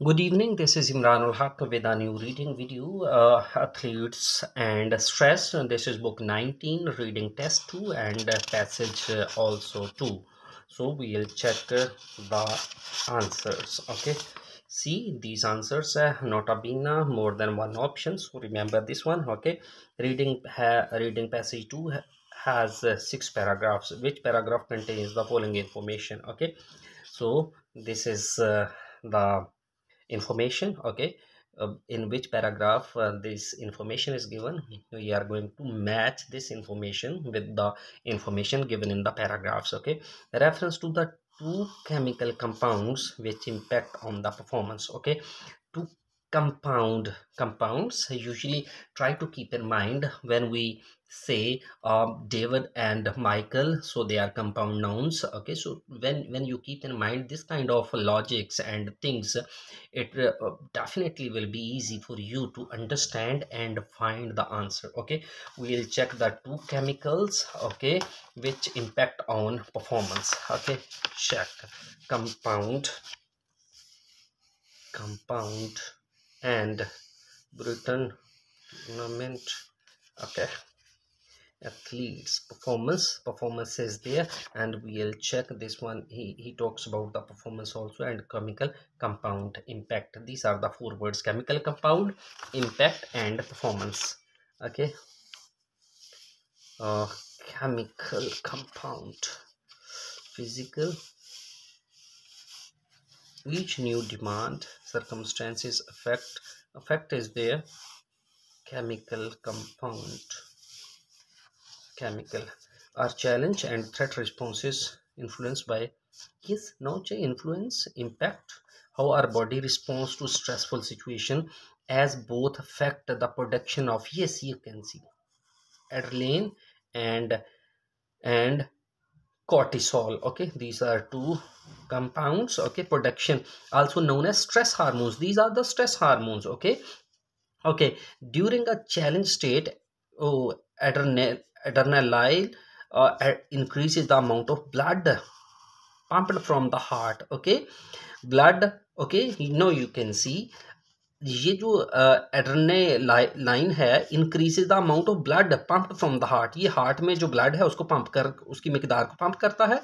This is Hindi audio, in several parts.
Good evening, this is Imran ul Haq with a new reading video, Athletes and Stress. This is book 19, reading test 2 and passage also 2. So we'll check the answers, okay. See these answers, nota bene, more than one option, so remember this one, okay. Reading passage 2 has 6 paragraphs. Which paragraph contains the following information, okay. So this is the information, okay. In which paragraph this information is given, we are going to match this information with the information given in the paragraphs, okay. Reference to the two chemical compounds which impact on the performance, okay. Two compounds usually try to keep in mind when we say David and Michael, so they are compound nouns, okay. So when you keep in mind this kind of logics and things, it definitely will be easy for you to understand and find the answer, okay. We'll check the two chemicals, okay, which impact on performance, okay. Check compound and Britain tournament, okay. Athletes performance is there, and we'll check this one. He talks about the performance also, and chemical compound impact. These are the four words: chemical compound, impact, and performance, okay. uh, Chemical compound, physical, each new demand, circumstances, effect is there. Chemical compound, chemical are challenge and threat responses influenced by, yes, no, influence, impact, how our body responds to stressful situation, as both affect the production of, yes, you can see, adrenaline and and cortisol, okay. These are two compounds, okay. Production also known as stress hormones. These are the stress hormones, okay. Okay, during a challenge state, oh, adrenaline increases the amount of blood pumped from the heart, okay. Blood, okay, you can see, ये जो एड्रेनालाइन है, increases the amount of blood pumped from the heart, ये हार्ट में जो ब्लड है उसको पंप कर, उसकी मिकदार को पंप करता है,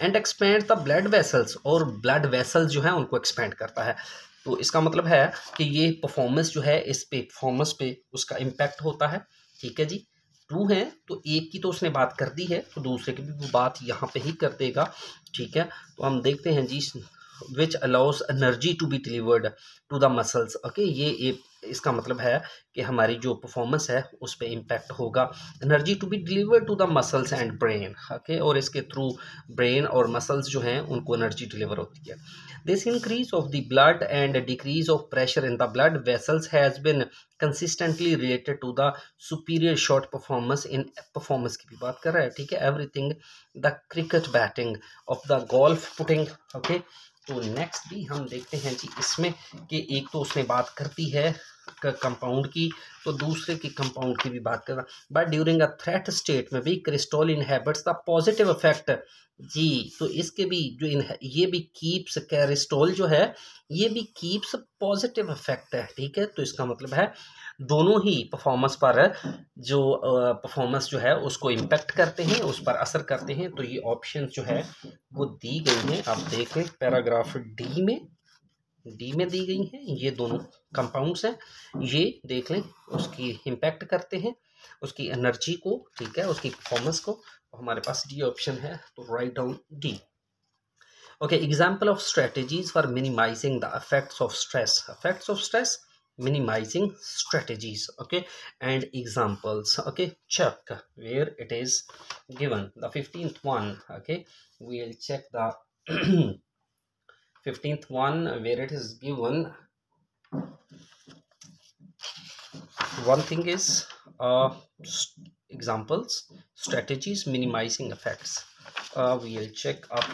and expand the blood vessels, और ब्लड वेसल्स जो है उनको एक्सपेंड करता है। तो इसका मतलब है कि ये परफॉर्मेंस जो है, इस पे परफॉर्मेंस पे उसका इम्पैक्ट होता है, ठीक है जी। टू है तो एक की तो उसने बात कर दी है, तो दूसरे की भी वो बात यहाँ पे ही कर देगा, ठीक है। तो हम देखते हैं जी, which allows energy to be delivered to the muscles, okay। ये इसका मतलब है कि हमारी जो परफॉर्मेंस है उस पर इम्पैक्ट होगा। Energy to be delivered to the muscles and brain, okay, और इसके थ्रू ब्रेन और मसल्स जो हैं उनको एनर्जी डिलीवर होती है। This increase of the blood and decrease of pressure in the blood vessels has been consistently related to the superior shot performance, इन परफॉर्मेंस की भी बात कर रहा है, ठीक है। Everything the cricket batting of the golf putting, okay. तो नेक्स्ट भी हम देखते हैं जी इसमें कि एक तो उसने बात करती है कंपाउंड की, तो दूसरे की कंपाउंड की भी बात करना। But during a threat state में भी Crystal inhabits the positive effect, जी। तो इसके भी जो ये भी कीप्स, कैरिस्टोल जो है ये भी कीप्स पॉजिटिव इफेक्ट है, ठीक है। तो इसका मतलब है दोनों ही परफॉर्मेंस पर, जो परफॉर्मेंस जो है उसको इम्पेक्ट करते हैं, उस पर असर करते हैं। तो ये ऑप्शन जो है वो दी गई हैं, आप देख लें पैराग्राफ डी में दी गई हैं, ये दोनों कंपाउंड्स हैं, ये देख लें, उसकी इम्पैक्ट करते हैं उसकी एनर्जी को, ठीक है, उसकी परफॉर्मेंस को। हमारे पास डी ऑप्शन है, तो write down D, okay। Example of strategies for minimizing the effects of stress, minimizing strategies, okay, and examples, okay. Check where it is given, the 15th one, okay. We'll check the 15th one where it is given. One thing is examples, strategies, minimizing effects. We'll check up,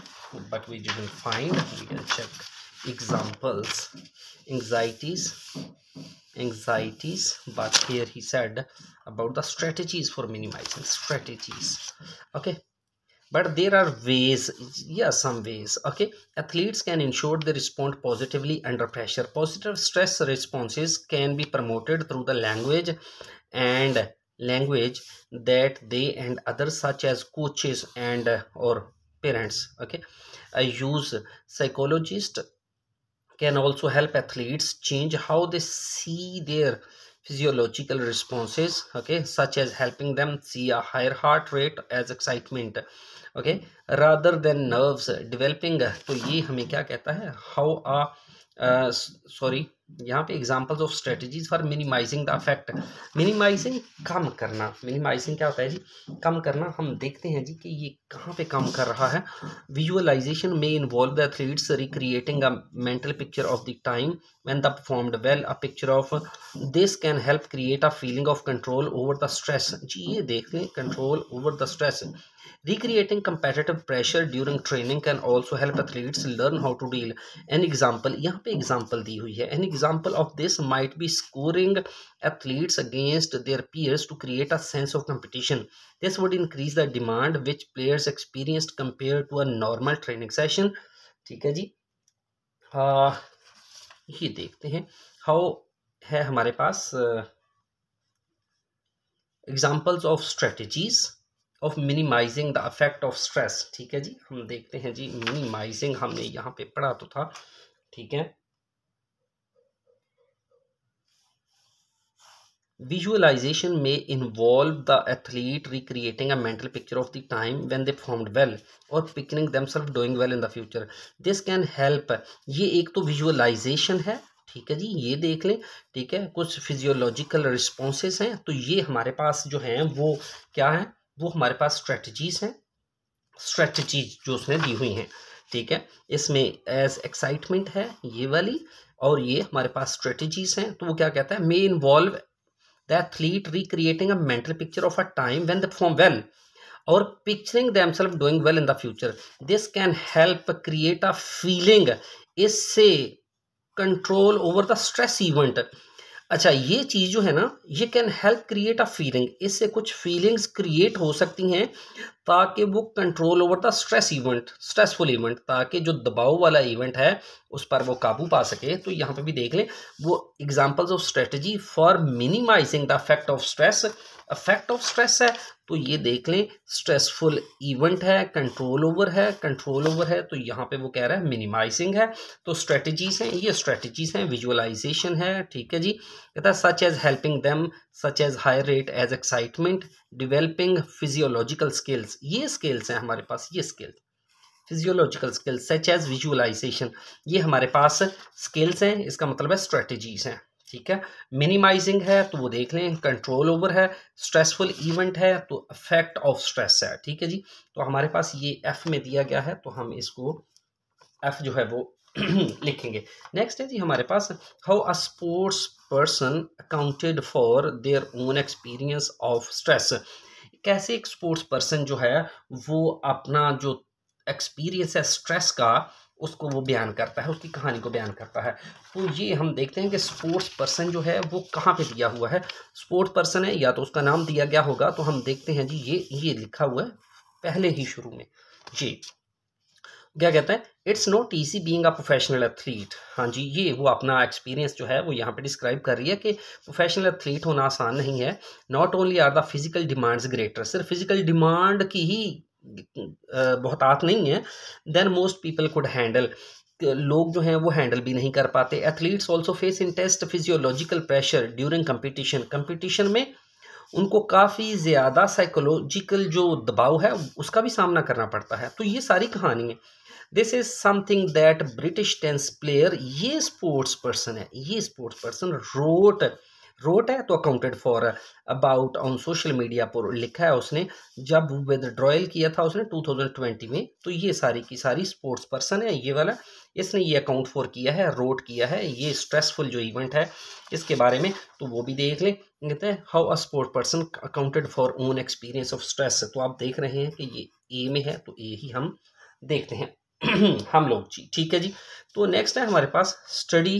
but we didn't find. We'll check examples, anxieties, but here he said about the strategies for minimizing strategies, okay. but there are ways, yeah, some ways. Okay, athletes can ensure they respond positively under pressure. Positive stress responses can be promoted through the and language that they and others such as coaches and or parents, okay, use. Psychologists can also help athletes change how they see their physiological responses, okay, such as helping them see a higher heart rate as excitement, okay, rather than nerves developing. तो ये हमें क्या कहता है, how a सॉरी, यहाँ पे examples of strategies for minimising the effect. Minimising, कम करना। मिनिमाइजिंग क्या होता है जी, कम करना। हम देखते हैं जी कि ये कहाँ पे कम कर रहा है। विजुअलाइजेशन में involve the athletes recreating a mental picture of the time when the performed well. A picture of this can help create a feeling of control over the stress। जी ये देख लें, control over the stress। Recreating competitive pressure during training can also help athletes learn how to deal। An example, यहाँ पे example दी हुई है। An example of this might be scoring athletes against their peers to create a sense of competition। This would increase the demand which players experienced compared to a normal training session। ठीक है जी। ये देखते हैं हाउ है हमारे पास examples of strategies of minimising the effect of stress. ठीक है जी, हम देखते हैं जी, मिनिमाइजिंग हमने यहाँ पे पढ़ा तो था, ठीक है। Visualization may involve the athlete recreating a mental picture of the time when they performed well or picturing themselves doing well in the future। This can help। ये एक तो विजुअलाइजेशन है, ठीक है जी, ये देख लें, ठीक है। कुछ फिजियोलॉजिकल रिस्पॉन्सेस हैं, तो ये हमारे पास जो हैं वो क्या है, वो हमारे पास स्ट्रेटजीज हैं, स्ट्रेटजीज जो उसने दी हुई हैं, ठीक है। इसमें एज एक्साइटमेंट है ये वाली, और ये हमारे पास स्ट्रेटजीज हैं। तो वो क्या कहता है, मे involve the athlete recreating a mental picture of a time when they perform well or picturing themselves doing well in the future। This can help create a feeling, इससे control over the stress event। अच्छा, ये चीज़ जो है ना, ये can help create a feeling, इससे कुछ फीलिंग्स क्रिएट हो सकती हैं ताकि वो control over the stress event, stressful event, ताकि जो दबाव वाला इवेंट है उस पर वो काबू पा सके। तो यहाँ पे भी देख लें वो examples of strategy for minimising the effect of stress. Effect of stress है तो ये देख लें स्ट्रेसफुल इवेंट है, कंट्रोल ओवर है, कंट्रोल ओवर है, तो यहाँ पे वो कह रहा है मिनिमाइजिंग है। तो स्ट्रेटजीज हैं, ये स्ट्रेटजीज हैं, विजुअलाइजेशन है, ठीक है जी। कहता है such as helping them such as high rate as excitement developing physiological skills. ये स्किल्स हैं हमारे पास, ये skills physiological skills such as visualisation, ये हमारे पास स्किल्स हैं, इसका मतलब है स्ट्रेटजीज हैं, ठीक है। मिनिमाइजिंग है तो वो देख लें कंट्रोल ओवर है, स्ट्रेसफुल इवेंट है तो इफेक्ट ऑफ स्ट्रेस है, ठीक है जी। तो हमारे पास ये एफ में दिया गया है, तो हम इसको एफ जो है वो लिखेंगे। नेक्स्ट है जी हमारे पास how a sports person accounted for their own experience of stress. कैसे एक स्पोर्ट्स पर्सन जो है वो अपना जो एक्सपीरियंस है स्ट्रेस का, उसको वो बयान करता है, उसकी कहानी को बयान करता है। तो ये हम देखते हैं कि स्पोर्ट्स पर्सन जो है वो कहाँ पे दिया हुआ है। स्पोर्ट्स पर्सन है या तो उसका नाम दिया गया होगा, तो हम देखते हैं जी ये लिखा हुआ है पहले ही शुरू में जी। क्या कहता है, it's not easy being a professional athlete. हाँ जी, ये वो अपना एक्सपीरियंस जो है वो यहाँ पे डिस्क्राइब कर रही है कि प्रोफेशनल एथलीट होना आसान नहीं है। Not only are the physical demands greater, सिर्फ फिजिकल डिमांड की ही बहुत आत नहीं है, then most people could handle, लोग जो हैं वो हैंडल भी नहीं कर पाते। Athletes also face intense physiological pressure during competition, competition में उनको काफ़ी ज़्यादा साइकोलॉजिकल जो दबाव है उसका भी सामना करना पड़ता है। तो ये सारी कहानी है। This is something that British tennis player, ये स्पोर्ट्स पर्सन है, ये स्पोर्ट्स पर्सन रोट है तो accounted for about on social media पर लिखा है उसने, जब विदड्रॉयल किया था उसने 2020 में। तो ये सारी की सारी स्पोर्ट्स पर्सन है ये वाला, इसने ये अकाउंट फॉर किया है, रोट किया है ये स्ट्रेसफुल जो इवेंट है इसके बारे में। तो वो भी देख लें, कहते हैं how a sport person accounted for own experience of stress. तो आप देख रहे हैं कि ये ए में है, तो ए ही हम देखते हैं हम लोग जी, ठीक है जी। तो नेक्स्ट है हमारे पास स्टडी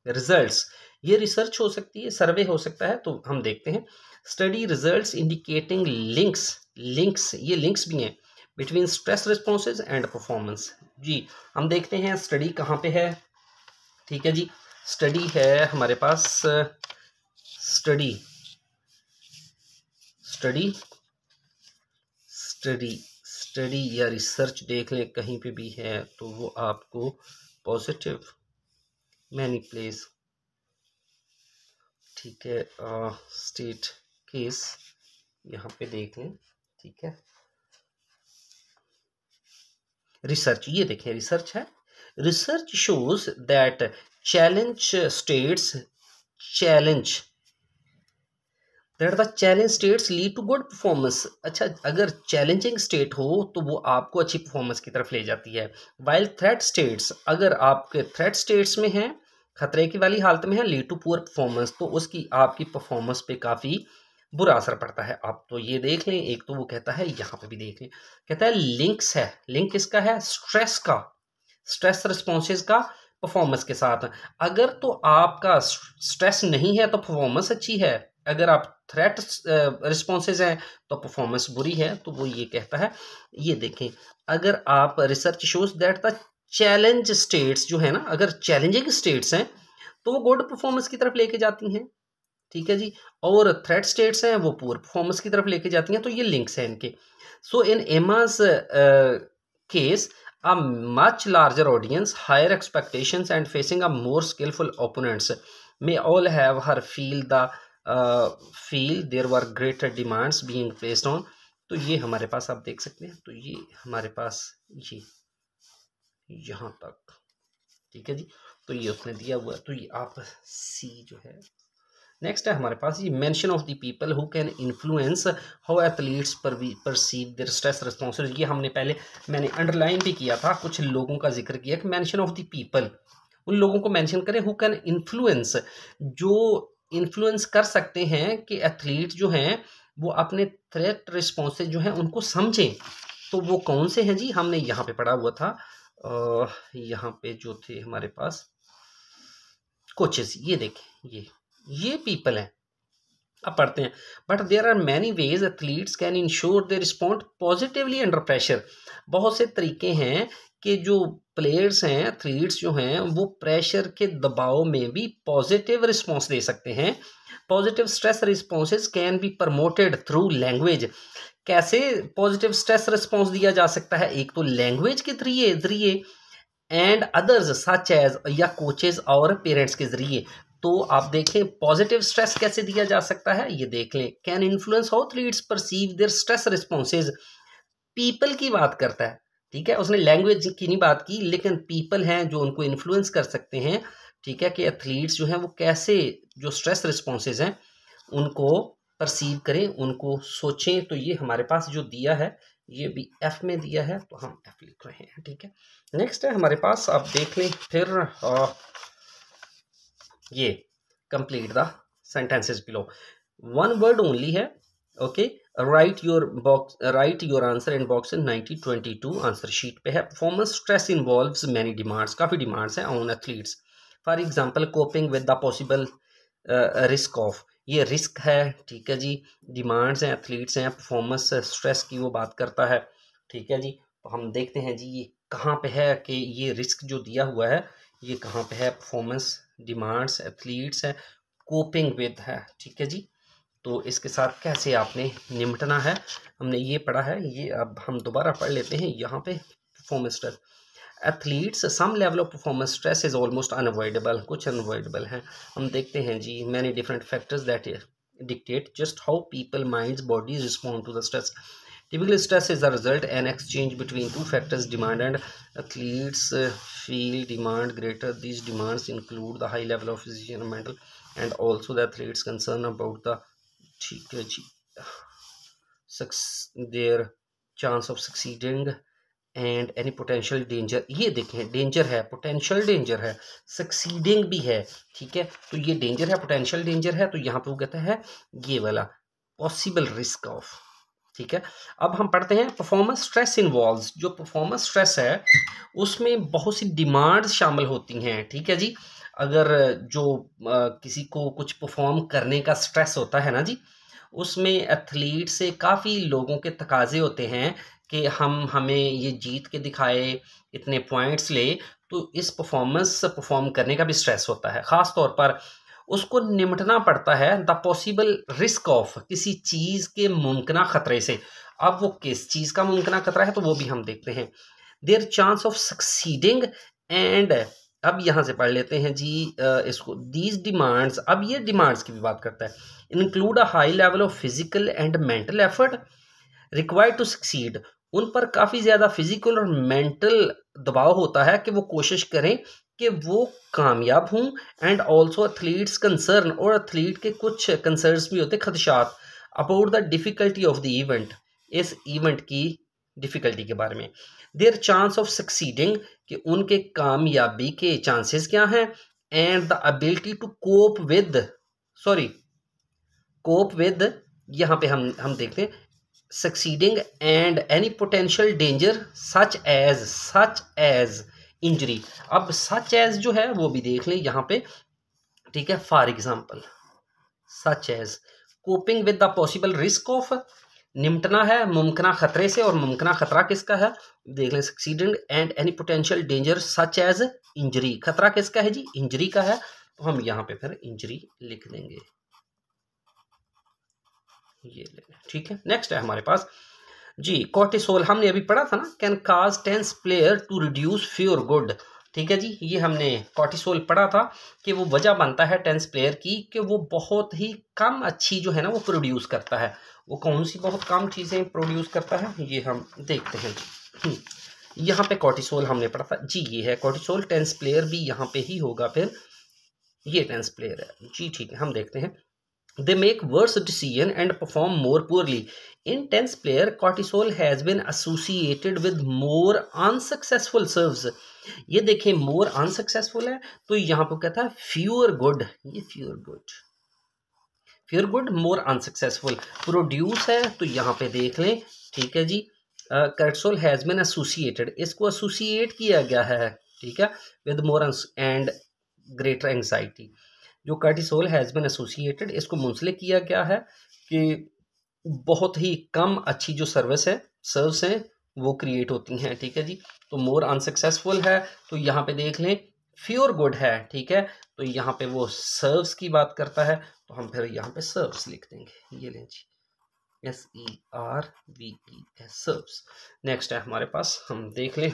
रिजल्ट्स। ये रिसर्च हो सकती है, सर्वे हो सकता है, तो हम देखते हैं स्टडी रिजल्ट्स इंडिकेटिंग लिंक्स, ये लिंक्स भी हैं between stress responses and performance. जी हम देखते हैं स्टडी कहाँ पे है। ठीक है जी, स्टडी है हमारे पास, स्टडी स्टडी स्टडी स्टडी या रिसर्च देख लें कहीं पे भी है तो वो आपको पॉजिटिव मैनी प्लेस, ठीक है, स्टेट केस यहाँ पे देख लें। ठीक है, रिसर्च, ये देखें रिसर्च है, research shows that challenge states challenge that the challenge states lead to good performance. अच्छा, अगर चैलेंजिंग स्टेट हो तो वो आपको अच्छी परफॉर्मेंस की तरफ ले जाती है। वाइल थ्रेट स्टेट्स, अगर आपके थ्रेट स्टेट्स में हैं, खतरे की वाली हालत में है, लीड टू पुअर परफॉर्मेंस, तो उसकी आपकी परफॉर्मेंस पे काफ़ी बुरा असर पड़ता है। आप तो ये देख लें, एक तो वो कहता है, यहाँ पे भी देख लें, कहता है लिंक्स है, लिंक किसका है, स्ट्रेस का, स्ट्रेस रिस्पॉन्सेज का परफॉर्मेंस के साथ। अगर तो आपका स्ट्रेस नहीं है तो परफॉर्मेंस अच्छी है, अगर आप थ्रेट रिस्पॉन्सेज हैं तो परफॉर्मेंस बुरी है। तो वो ये कहता है, ये देखें, अगर आप research shows that the challenge states जो है ना, अगर चैलेंजिंग स्टेट्स हैं तो वो गुड परफॉर्मेंस की तरफ लेके जाती हैं। ठीक है जी, और थ्रेट स्टेट्स हैं वो पुअर परफॉर्मेंस की तरफ लेके जाती हैं। तो ये लिंक्स हैं इनके। सो इन एमा's case, a much larger audience, higher expectations and facing a more skillful opponents may all have her feel there were greater demands being placed on। तो ये हमारे पास आप देख सकते हैं, तो ये हमारे पास ये यहाँ तक, ठीक है जी, तो ये उसने दिया हुआ, तो ये आप सी जो है। नेक्स्ट है हमारे पास ये mention of the people who can influence how athletes perceive their stress responses. ये हमने पहले मैंने अंडरलाइन भी किया था, कुछ लोगों का जिक्र किया कि मेंशन ऑफ द पीपल, उन लोगों को मेंशन करें हु कैन इन्फ्लुएंस, जो इन्फ्लुएंस कर सकते हैं कि एथलीट जो हैं वो अपने थ्रेट रिस्पॉन्सेज जो हैं उनको समझें। तो वो कौन से हैं जी, हमने यहाँ पे पढ़ा हुआ था, यहाँ पे जो थे हमारे पास कोचेस, ये देखें ये पीपल हैं। अब पढ़ते हैं, but there are many ways athletes can ensure they respond positively under pressure. बहुत से तरीके हैं कि जो प्लेयर्स हैं, एथलीट्स जो हैं, वो प्रेशर के दबाव में भी पॉजिटिव रिस्पॉन्स दे सकते हैं। Positive stress responses can be promoted through language. कैसे पॉजिटिव स्ट्रेस रिस्पॉन्स दिया जा सकता है, एक तो लैंग्वेज के जरिए एंड अदर्स सच एज, या कोचेज और पेरेंट्स के जरिए। तो आप देखें पॉजिटिव स्ट्रेस कैसे दिया जा सकता है, ये देख लें, can influence how athletes perceive their stress responses. People की बात करता है, ठीक है, उसने लैंग्वेज की नहीं बात की, लेकिन पीपल हैं जो उनको इन्फ्लुएंस कर सकते हैं। ठीक है, कि एथलीट्स जो हैं वो कैसे जो स्ट्रेस रिस्पॉन्सेज हैं उनको परसीव करें, उनको सोचें। तो ये हमारे पास जो दिया है ये भी एफ में दिया है, तो हम एफ लिख रहे हैं। ठीक है, नेक्स्ट है हमारे पास, आप देख लें फिर ये complete the sentences below, one word only है। Okay, write your answer in box in 1922 answer sheet पे है। Performance stress involves many demands, काफ़ी डिमांड्स हैं on athletes. For example coping with the possible risk of, ये रिस्क है। ठीक है जी, डिमांड्स हैं, एथलीट्स हैं, परफॉर्मेंस स्ट्रेस की वो बात करता है। ठीक है जी, तो हम देखते हैं जी ये कहाँ पे है कि ये रिस्क जो दिया हुआ है ये कहाँ पे है, परफॉर्मेंस, डिमांड्स, एथलीट्स है, कोपिंग विद है। ठीक है जी, तो इसके साथ कैसे आपने निपटना है हमने ये पढ़ा है, ये अब हम दोबारा पढ़ लेते हैं। यहाँ पे performance stress, athletes some level of performance stress is almost unavoidable, कुछ अनअवॉइडेबल हैं। हम देखते हैं जी, many different factors that dictate just how people minds bodies respond to the stress. Typically, stress is the result an exchange between two factors, demand and athletes feel demand greater. These demands include the high level of physical and mental, and also the athletes' concern about the their chance of succeeding and any potential danger। ये देखें, डेंजर है, पोटेंशियल डेंजर है, सक्सीडिंग भी है। ठीक है, तो ये डेंजर है, पोटेंशियल डेंजर है, तो यहाँ पे वो कहता है ये वाला पॉसिबल रिस्क ऑफ। ठीक है, अब हम पढ़ते हैं परफॉर्मेंस स्ट्रेस इन्वॉल्व्स। जो परफॉर्मेंस स्ट्रेस है उसमें बहुत सी डिमांड्स शामिल होती हैं। ठीक है जी, अगर जो किसी को कुछ परफॉर्म करने का स्ट्रेस होता है ना जी, उसमें एथलीट से काफ़ी लोगों के तकाजे होते हैं कि हमें ये जीत के दिखाए, इतने पॉइंट्स ले, तो इस परफॉर्म करने का भी स्ट्रेस होता है। ख़ास तौर पर उसको निपटना पड़ता है द पॉसिबल रिस्क ऑफ, किसी चीज़ के मुमकिन ख़तरे से। अब वो किस चीज़ का मुमकिन खतरा है तो वो भी हम देखते हैं। Their chance of succeeding and, अब यहाँ से पढ़ लेते हैं जी इसको। दीज डिमांड्स, अब ये डिमांड्स की भी बात करता है। Include a high level of physical and mental effort required to succeed, उन पर काफ़ी ज़्यादा फिजिकल और मेंटल दबाव होता है कि वो कोशिश करें कि वो कामयाब हों। एंड ऑल्सो एथलीट्स कंसर्न, और एथलीट के कुछ कंसर्न्स भी होते, खदशात about the difficulty of the event, इस इवेंट की डिफ़िकल्टी के बारे में। देयर चांस ऑफ सक्सीडिंग, कि उनके कामयाबी के चांसेस क्या हैं। And the ability to cope with, यहाँ पे हम देखते हैं succeeding and any potential danger such as injury. अब सच एज जो है वो भी देख लें यहाँ पे, ठीक है। For example such as coping with the possible risk of, निपटना है मुमकिन खतरे से, और मुमकिन खतरा किसका है देख लें। Succeeding and any potential danger such as injury, खतरा किसका है जी, इंजरी का है, तो हम यहाँ पे फिर इंजरी लिख देंगे, ये ले, ठीक है। नेक्स्ट है हमारे पास जी कोर्टिसोल, हमने अभी पढ़ा था ना, can cause tense player to reduce fewer good, ठीक है जी। ये हमने कोर्टिसोल पढ़ा था कि वो वजह बनता है टेंस प्लेयर की कि वो बहुत ही कम अच्छी जो है ना वो प्रोड्यूस करता है। वो कौन सी बहुत कम चीज़ें प्रोड्यूस करता है, ये हम देखते हैं जी। यहाँ पे कोर्टिसोल हमने पढ़ा था जी, ये है कोर्टिसोल। टेंस प्लेयर भी यहाँ पे ही होगा, फिर ये टेंस प्लेयर है जी, ठीक है। हम देखते हैं they make worse decision and perform more poorly. In tense player, cortisol has been associated with more unsuccessful serves. ये देखें more unsuccessful है तो यहाँ पे कहता है fewer good, ये fewer good more unsuccessful। produce है तो यहाँ पे देख लें, ठीक है जी। cortisol has been associated, इसको associate किया गया है, ठीक है, with more and greater anxiety। जो कार्टिसोल हैज़ बिन एसोसिएटेड, इसको मुंसलिक किया गया है कि बहुत ही कम अच्छी जो सर्व्स हैं वो क्रिएट होती हैं, ठीक है जी। तो मोर अनसक्सेसफुल है तो यहाँ पे देख लें फ्योर गुड है, ठीक है। तो यहाँ पे वो सर्व्स की बात करता है, तो हम फिर यहाँ पे सर्व्स लिख देंगे, ये लें जी, SERVES सर्व्स। नेक्स्ट है हमारे पास, हम देख लें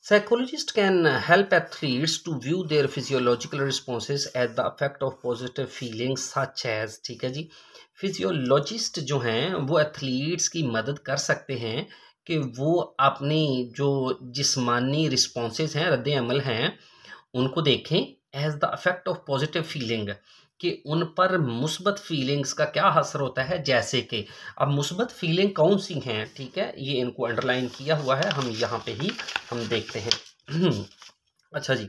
Psychologists can help athletes to view their physiological responses as the effect of positive feelings such as, ठीक है जी। फिजियोलॉजिस्ट जो हैं वो एथलीट्स की मदद कर सकते हैं कि वो अपनी जो जिस्मानी रिस्पॉन्सेज हैं, रद्द अमल हैं, उनको देखें as the effect of positive feeling, कि उन पर मुस्बत फीलिंग्स का क्या असर होता है। जैसे कि अब मुस्बत फीलिंग कौन सी हैं, ठीक है, ये इनको अंडरलाइन किया हुआ है, हम यहाँ पे ही हम देखते हैं। अच्छा जी,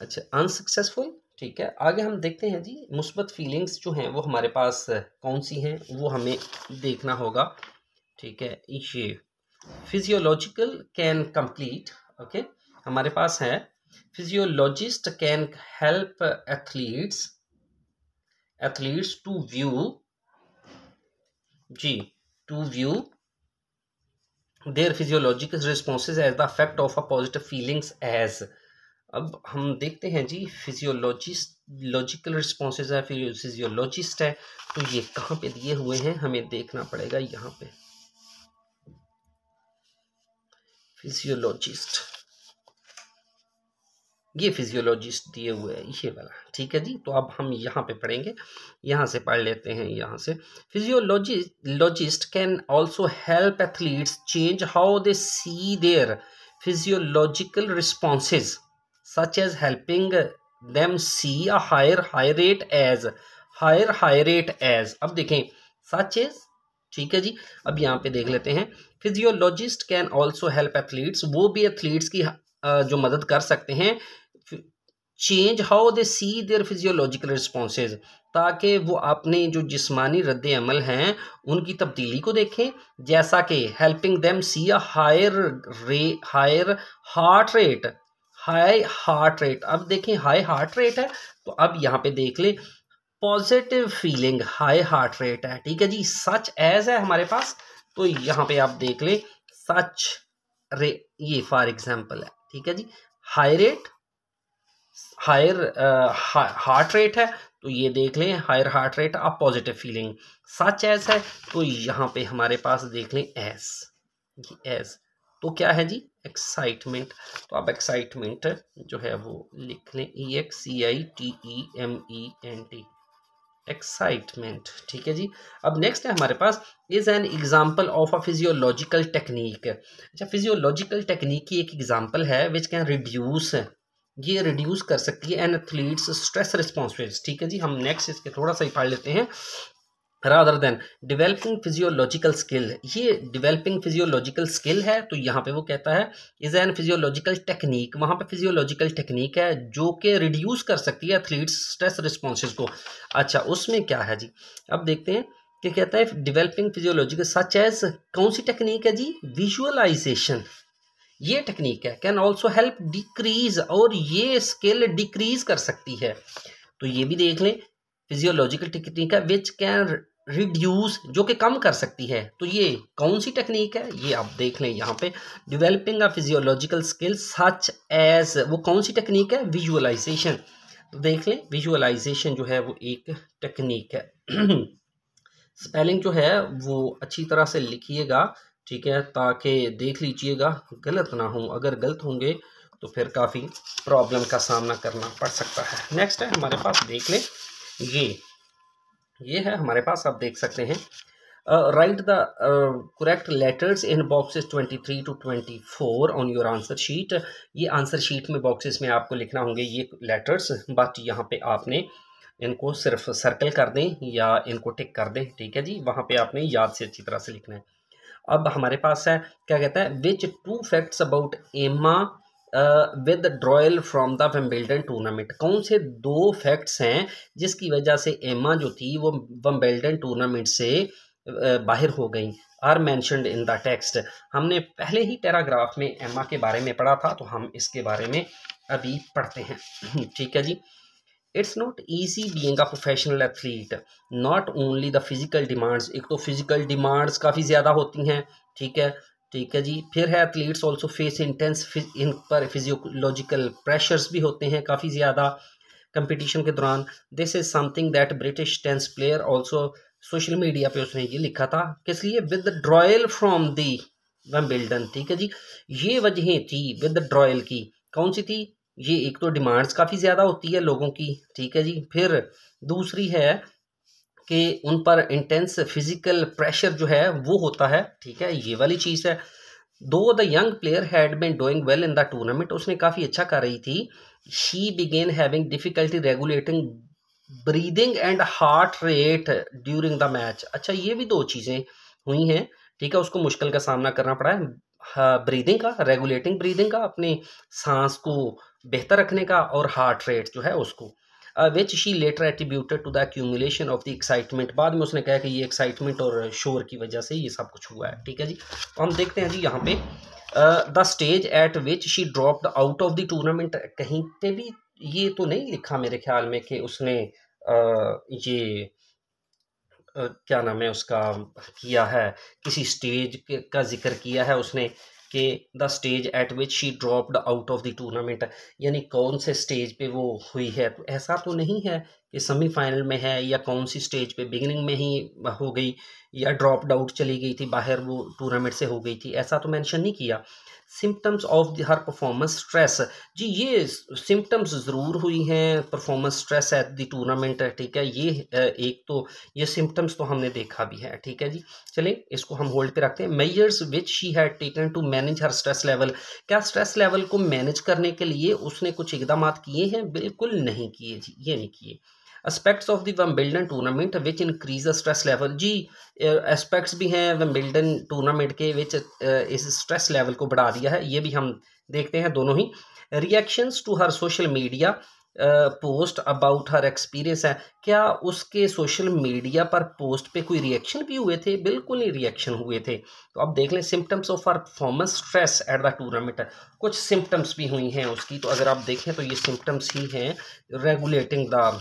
अच्छा अनसक्सेसफुल, ठीक है। आगे हम देखते हैं जी मुस्बत फीलिंग्स जो हैं वो हमारे पास कौन सी हैं वो हमें देखना होगा, ठीक है। ये फिजियोलॉजिकल कैन कंप्लीट, ओके, हमारे पास है physiologist can help athletes to view their physiological responses as the effect of a positive feelings as। अब हम देखते हैं जी फिजियोलॉजिकल रिस्पॉन्सेज है, फिजियोलॉजिस्ट है, तो ये कहाँ पे दिए हुए हैं हमें देखना पड़ेगा। यहाँ पे फिजियोलॉजिस्ट, ये फिजियोलॉजिस्ट दिए हुए हैं, ये वाला, ठीक है जी। तो अब हम यहाँ पे पढ़ेंगे, यहाँ से पढ़ लेते हैं। यहाँ से physiologist can also help athletes change how they see their physiological responses such as helping them see a higher rate as. अब देखें सच एज, ठीक है जी। अब यहाँ पे देख लेते हैं physiologist can also help athletes, वो भी एथलीट्स की जो मदद कर सकते हैं change how they see their physiological responses, ताकि वो अपने जो जिस्मानी रद्द अमल हैं उनकी तब्दीली को देखें। जैसा कि helping them see a higher heart rate. अब देखें हाई हार्ट रेट है, तो अब यहाँ पे देख ले positive feeling, high heart rate है, ठीक है जी। सच एज है हमारे पास, तो यहाँ पे आप देख लें सच रे, ये फॉर एग्जाम्पल है, ठीक है जी। High rate, higher heart rate है, तो ये देख लें हायर हार्ट रेट, अब पॉजिटिव फीलिंग। सच एज है, तो यहाँ पे हमारे पास देख लें एस, एस तो क्या है जी, एक्साइटमेंट। तो आप एक्साइटमेंट जो है वो लिख लें EXCITEMENT, एक्साइटमेंट, ठीक है जी। अब नेक्स्ट है हमारे पास is an example of a physiological technique. अच्छा, फिजियोलॉजिकल टेक्निक की एक एग्जाम्पल है विच कैन रिड्यूस, ये रिड्यूस कर सकती है एन एथलीट्स स्ट्रेस रिस्पॉन्स, ठीक है जी। हम नेक्स्ट इसके थोड़ा सा ही पढ़ लेते हैं। Rather than developing physiological skill, ये डेवलपिंग फिजियोलॉजिकल स्किल है, तो यहाँ पे वो कहता है इज एन फिजियोलॉजिकल टेक्निक, वहाँ पे फिजियोलॉजिकल टेक्निक है जो कि रिड्यूस कर सकती है एथलीट्स स्ट्रेस रिस्पॉन्सेज को। अच्छा, उसमें क्या है जी, अब देखते हैं कि कहता है डेवलपिंग फिजियोलॉजिकल सच एज, कौन सी टेक्निक है जी, विजुअलाइजेशन, ये टेक्निक है। कैन ऑल्सो हेल्प डिक्रीज, और ये स्किल डिक्रीज कर सकती है, तो ये भी देख लें फिजियोलॉजिकल टेक्निक है विच कैन रिड्यूस, जो कि कम कर सकती है, तो ये कौन सी टेक्निक है, ये आप देख लें यहाँ पे developing a physiological skill such as, वो कौन सी टेक्निक है, विजुअलाइजेशन। तो देख लें विजुअलाइजेशन जो है वो एक टेक्निक है। स्पेलिंग जो है वो अच्छी तरह से लिखिएगा, ठीक है, ताकि देख लीजिएगा गलत ना हो, अगर गलत होंगे तो फिर काफ़ी प्रॉब्लम का सामना करना पड़ सकता है। नेक्स्ट है हमारे पास, देख लें ये है हमारे पास, आप देख सकते हैं right the correct letters in boxes 23 to 24 on your answer sheet. ये आंसर शीट में बॉक्सेस में आपको लिखना होंगे ये लेटर्स, बट यहाँ पे आपने इनको सिर्फ सर्कल कर दें या इनको टिक कर दें, ठीक है जी। वहाँ पे आपने याद से अच्छी तरह से लिखना है। अब हमारे पास है क्या कहता है, which 2 facts about Emma withdrawal from the Wimbledon tournament, कौन से 2 फैक्ट्स हैं जिसकी वजह से एमा जो थी वो विंबलडन टूर्नामेंट से बाहर हो गई, are mentioned in the text. हमने पहले ही पैराग्राफ में एमा के बारे में पढ़ा था, तो हम इसके बारे में अभी पढ़ते हैं। ठीक है जी। It's not easy being a professional athlete, not only the physical demands, एक तो फिजिकल डिमांड्स काफ़ी ज़्यादा होती हैं, ठीक है जी। फिर है एथलीट्स ऑल्सो फेस इंटेंस, इन पर फिजियोलॉजिकल प्रेशर्स भी होते हैं काफ़ी ज़्यादा कंपटीशन के दौरान। This is something that British tennis player also, social media पे उसने ये लिखा था, किस लिए, विद ड्रॉयल फ्रॉम दी विंबलडन, ठीक है जी। ये वजहें थी विद ड्रॉयल की, कौन सी थी, ये एक तो डिमांड्स काफ़ी ज़्यादा होती है लोगों की, ठीक है जी। फिर दूसरी है कि उन पर इंटेंस फिजिकल प्रेशर जो है वो होता है, ठीक है, ये वाली चीज़ है। Though the young player had been doing well in the tournament, उसने काफ़ी अच्छा कर रही थी। She began having difficulty regulating breathing and heart rate during the match. अच्छा, ये भी 2 चीज़ें हुई हैं, ठीक है, उसको मुश्किल का सामना करना पड़ा है, ब्रीदिंग का, रेगुलेटिंग ब्रीदिंग का, अपने सांस को बेहतर रखने का, और हार्ट रेट जो है उसको, which she later attributed to the accumulation of the excitement. बाद में उसने कहा कि ये एक्साइटमेंट और शोर की वजह से ये सब कुछ हुआ है, ठीक है जी। तो हम देखते हैं जी यहाँ पे the stage eight which she dropped out of the tournament, कहीं पे भी ये तो नहीं लिखा मेरे ख्याल में कि उसने ये क्या नाम है उसका किया है, किसी स्टेज का जिक्र किया है उसने कि the stage eight which she dropped out of the tournament, यानी कौन से स्टेज पे वो हुई है। तो ऐसा तो नहीं है कि सेमीफाइनल में है, या कौन सी स्टेज पे बिगिनिंग में ही हो गई, या ड्रॉप्ड आउट चली गई थी बाहर, वो टूर्नामेंट से हो गई थी, ऐसा तो मेंशन नहीं किया। Symptoms of her performance stress, जी ये सिम्टम्स ज़रूर हुई हैं performance stress at the tournament, ठीक है। ये एक तो ये सिम्टम्स तो हमने देखा भी है, ठीक है जी। चलिए इसको हम होल्ड पे रखते हैं। Measures which she had taken to manage her stress level, क्या स्ट्रेस लेवल को मैनेज करने के लिए उसने कुछ इकदाम किए हैं, बिल्कुल नहीं किए जी, ये नहीं किए। Aspects of the Wimbledon tournament which increase the stress level, जी एस्पेक्ट्स भी हैं विंबलडन टूर्नामेंट के विच इस स्ट्रेस लेवल को बढ़ा दिया है, ये भी हम देखते हैं दोनों ही। Reactions to her social media post about her experience है, क्या उसके सोशल मीडिया पर पोस्ट पे कोई रिएक्शन भी हुए थे, बिल्कुल नहीं रिएक्शन हुए थे। तो अब देख लें symptoms of her performance stress at the tournament, कुछ सिम्टम्स भी हुई हैं उसकी, तो अगर आप देखें तो ये सिम्टम्स ही हैं regulating the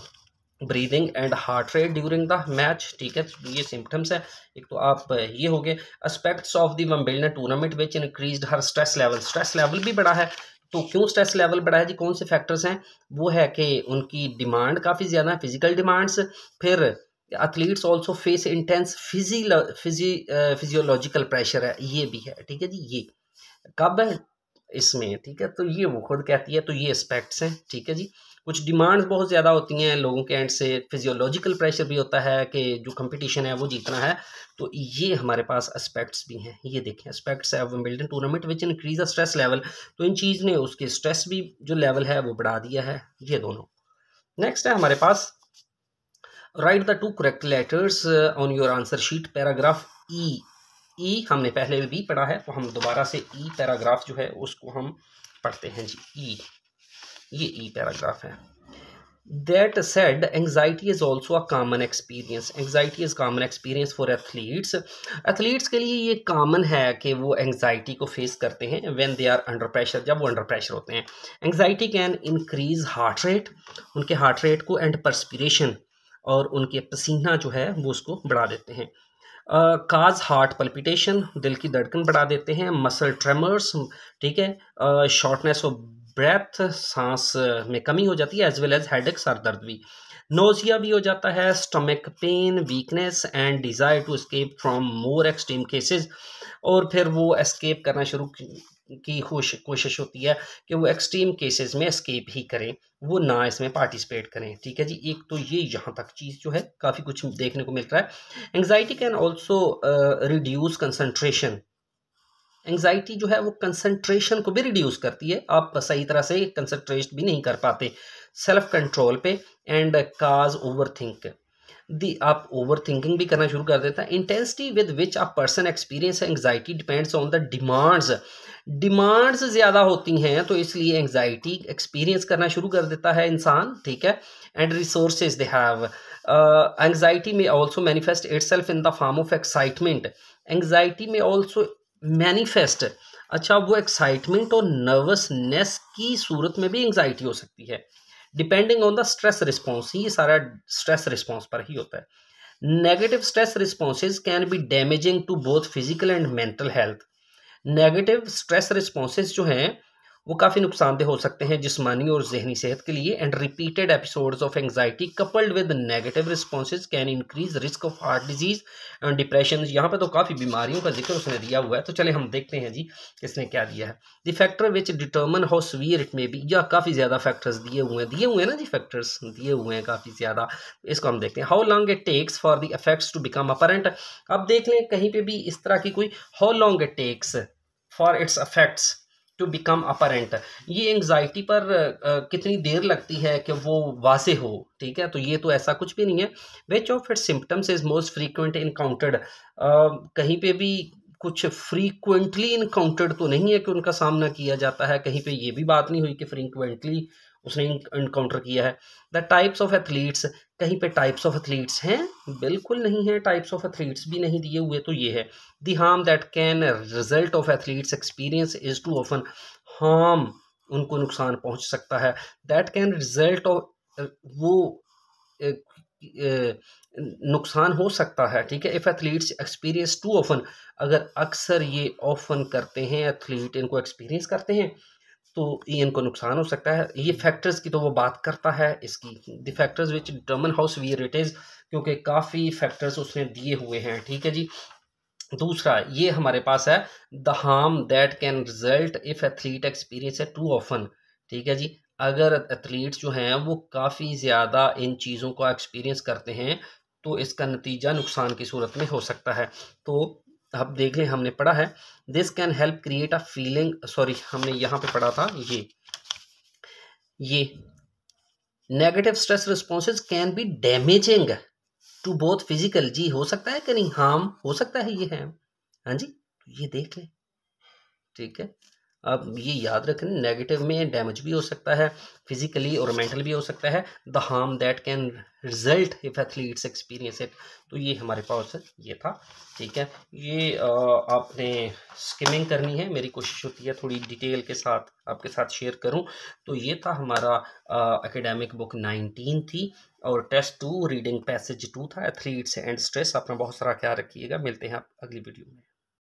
breathing and heart rate during the match, ठीक है, तो ये सिम्टम्स है। एक तो आप ये हो गए aspects of the Wimbledon tournament which increased her stress level भी बढ़ा है। तो क्यों स्ट्रेस लेवल बढ़ा है जी, कौन से फैक्टर्स हैं? वो है कि उनकी डिमांड काफ़ी ज़्यादा है, फिजिकल डिमांड्स, फिर athletes also face intense physiological pressure है, ये भी है, ठीक है जी। ये कब है इसमें, ठीक है, तो ये वो खुद कहती है, तो ये एस्पेक्ट्स हैं, ठीक है जी। कुछ डिमांड्स बहुत ज़्यादा होती हैं लोगों के एंड से, फिजियोलॉजिकल प्रेशर भी होता है कि जो कंपटीशन है वो जीतना है, तो ये हमारे पास एस्पेक्ट्स भी हैं। ये देखें एस्पेक्ट्स है Wimbledon tournament which increase stress level, तो इन चीज़ ने उसके स्ट्रेस भी जो लेवल है वो बढ़ा दिया है, ये दोनों। नेक्स्ट है हमारे पास write the two correct letters on your answer sheet, paragraph E हमने पहले भी पढ़ा है, तो हम दोबारा से ई पैराग्राफ जो है उसको हम पढ़ते हैं जी। ये ई पैराग्राफ है। That said, anxiety is also a common experience. Anxiety is common experience for athletes. Athletes के लिए ये common है कि वो anxiety को face करते हैं when they are under pressure, जब वो under pressure होते हैं। Anxiety can increase heart rate, उनके heart rate को and perspiration, और उनके पसीना जो है वो उसको बढ़ा देते हैं। काज हार्ट पल्पिटेशन, दिल की धड़कन बढ़ा देते हैं। मसल ट्रेमर्स, ठीक है, शॉर्टनेस ऑफ ब्रेथ, सांस में कमी हो जाती है, एज वेल एज हेडेक, सर दर्द भी। नोजिया भी हो जाता है, stomach pain, weakness and desire to escape from more extreme cases, और फिर वो एस्केप करना शुरू की कोशिश होती है कि वो एक्सट्रीम केसेस में एस्केप ही करें, वो ना इसमें पार्टिसिपेट करें, ठीक है जी। एक तो ये यहाँ तक चीज़ जो है काफ़ी कुछ देखने को मिल रहा है। Anxiety can also reduce concentration, anxiety जो है वो कंसंट्रेशन को भी रिड्यूस करती है, आप सही तरह से कंसंट्रेट भी नहीं कर पाते सेल्फ कंट्रोल पे, and cause over think the, आप ओवर थिंकिंग भी करना शुरू कर देता है। Intensity with which a person experience anxiety depends on the demands ज़्यादा होती हैं, तो इसलिए एंग्जाइटी एक्सपीरियंस करना शुरू कर देता है इंसान, ठीक है। And resources they have, anxiety may also manifest itself in the form of excitement, anxiety may also manifest, अच्छा वो एक्साइटमेंट और नर्वसनेस की सूरत में भी एंग्जाइटी हो सकती है, depending on the stress response, ये सारा स्ट्रेस रिस्पॉन्स पर ही होता है। Negative stress responses can be damaging to both physical and mental health, negative stress responses जो हैं वो काफ़ी नुकसानदेह हो सकते हैं जिस्मानी और जहनी सेहत के लिए। And repeated episodes of anxiety coupled with negative responses can increase risk of heart disease and depression, यहाँ पे तो काफ़ी बीमारियों का जिक्र उसने दिया हुआ है, तो चले हम देखते हैं जी किसने क्या दिया है। The factor which determine how severe it may be, या काफ़ी ज़्यादा फैक्टर्स दिए हुए हैं ना जी, फैक्टर्स दिए हुए हैं काफ़ी ज़्यादा, इसको हम देखते हैं। How long it takes for the effects to become apparent, अब देख लें कहीं पे भी इस तरह की कोई how long it takes for its effects to become apparent, ये एंग्जाइटी पर कितनी देर लगती है कि वो वाजे हो, ठीक है, तो ये तो ऐसा कुछ भी नहीं है। Which of its symptoms is most frequent encountered, कहीं पे भी कुछ फ्रीक्वेंटली इनकाउंटर्ड तो नहीं है कि उनका सामना किया जाता है, कहीं पे ये भी बात नहीं हुई कि फ्रीक्वेंटली उसने इनकाउंटर किया है। द टाइप्स ऑफ एथलीट्स, कहीं पे टाइप्स ऑफ एथलीट्स हैं, बिल्कुल नहीं है, टाइप्स ऑफ एथलीट्स भी नहीं दिए हुए, तो ये है। The harm that can result of athletes experience is too often, harm उनको नुकसान पहुंच सकता है, दैट कैन रिजल्ट ऑफ वो नुकसान हो सकता है, ठीक है। If athletes experience too often, अगर अक्सर ये ऑफन करते हैं एथलीट, इनको एक्सपीरियंस करते हैं, तो ये इनको नुकसान हो सकता है। ये फैक्टर्स की तो वो बात करता है इसकी, the factors which determine how severe it is, क्योंकि काफ़ी फैक्टर्स उसने दिए हुए हैं, ठीक है जी। दूसरा ये हमारे पास है the harm that can result if athlete experience है टू ऑफन, ठीक है जी। अगर एथलीट्स जो हैं वो काफ़ी ज़्यादा इन चीज़ों को एक्सपीरियंस करते हैं, तो इसका नतीजा नुकसान की सूरत में हो सकता है। तो अब देख लें, हमने पढ़ा है this can help create a feeling, sorry हमने यहाँ पे पढ़ा था ये negative stress responses can be damaging to both physical, जी हो सकता है कि नहीं, हार्म हो सकता है ये है, हाँ जी, तो ये देख लें, ठीक है। अब ये याद रखें, नेगेटिव में डैमेज भी हो सकता है, फिजिकली और मेंटल भी हो सकता है, the harm that can result if athletes experience it. तो ये हमारे पास ये था, ठीक है। ये आपने स्किमिंग करनी है, मेरी कोशिश होती है थोड़ी डिटेल के साथ आपके साथ शेयर करूं। तो ये था हमारा एकेडमिक बुक 19 थी, और टेस्ट 2 रीडिंग पैसेज 2 था, एथलीट्स एंड स्ट्रेस। अपना बहुत सारा ख्याल रखिएगा, मिलते हैं आप अगली वीडियो में।